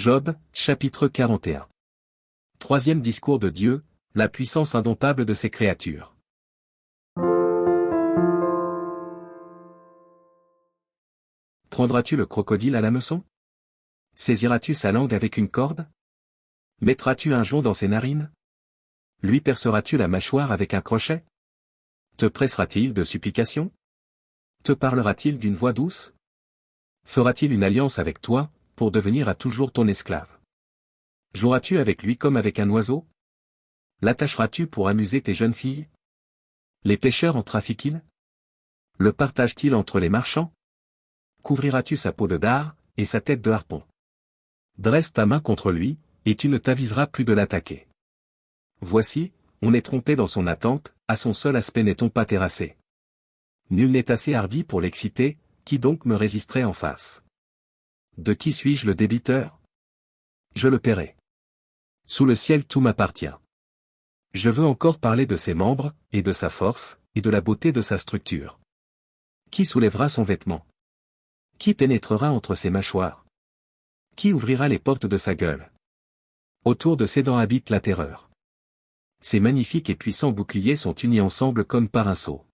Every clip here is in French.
Job, chapitre 41. Troisième discours de Dieu, la puissance indomptable de ses créatures. Prendras-tu le crocodile à l'hameçon? Saisiras-tu sa langue avec une corde? Mettras-tu un jonc dans ses narines? Lui perceras-tu la mâchoire avec un crochet? Te pressera-t-il de supplications? Te parlera-t-il d'une voix douce? Fera-t-il une alliance avec toi, pour devenir à toujours ton esclave? Joueras-tu avec lui comme avec un oiseau? L'attacheras-tu pour amuser tes jeunes filles? Les pêcheurs en trafiquent-ils? Le partagent-ils entre les marchands? Couvriras-tu sa peau de dard, et sa tête de harpon? Dresse ta main contre lui, et tu ne t'aviseras plus de l'attaquer. Voici, on est trompé dans son attente, à son seul aspect n'est-on pas terrassé. Nul n'est assez hardi pour l'exciter, qui donc me résisterait en face? De qui suis-je le débiteur? Je le paierai. Sous le ciel tout m'appartient. Je veux encore parler de ses membres, et de sa force, et de la beauté de sa structure. Qui soulèvera son vêtement? Qui pénétrera entre ses mâchoires? Qui ouvrira les portes de sa gueule? Autour de ses dents habite la terreur. Ces magnifiques et puissants boucliers sont unis ensemble comme par un sceau.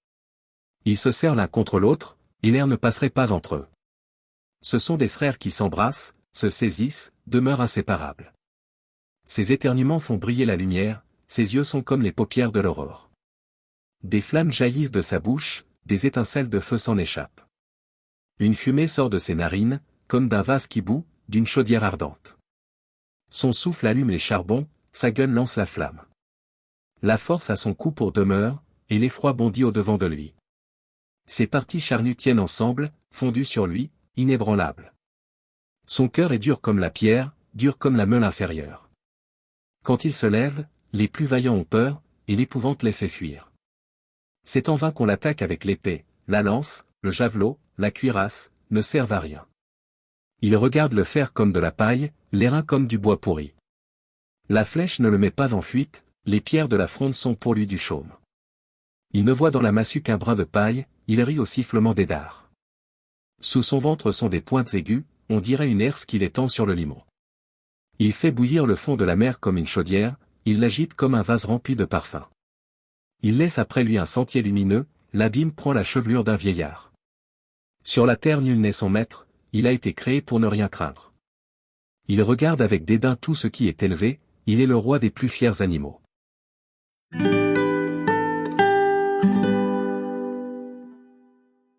Ils se serrent l'un contre l'autre, et l'air ne passerait pas entre eux. Ce sont des frères qui s'embrassent, se saisissent, demeurent inséparables. Ses éternuements font briller la lumière, ses yeux sont comme les paupières de l'aurore. Des flammes jaillissent de sa bouche, des étincelles de feu s'en échappent. Une fumée sort de ses narines, comme d'un vase qui bout, d'une chaudière ardente. Son souffle allume les charbons, sa gueule lance la flamme. La force a son cou pour demeure, et l'effroi bondit au-devant de lui. Ses parties charnues tiennent ensemble, fondues sur lui, inébranlables. Son cœur est dur comme la pierre, dur comme la meule inférieure. Quand il se lève, les plus vaillants ont peur, et l'épouvante les fait fuir. C'est en vain qu'on l'attaque avec l'épée, la lance, le javelot, la cuirasse, ne servent à rien. Il regarde le fer comme de la paille, l'airain comme du bois pourri. La flèche ne le met pas en fuite, les pierres de la fronde sont pour lui du chaume. Il ne voit dans la massue qu'un brin de paille, il rit au sifflement des dards. Sous son ventre sont des pointes aiguës, on dirait une herse qui l'étend sur le limon. Il fait bouillir le fond de la mer comme une chaudière, il l'agite comme un vase rempli de parfums. Il laisse après lui un sentier lumineux, l'abîme prend la chevelure d'un vieillard. Sur la terre nul n'est son maître, il a été créé pour ne rien craindre. Il regarde avec dédain tout ce qui est élevé, il est le roi des plus fiers animaux.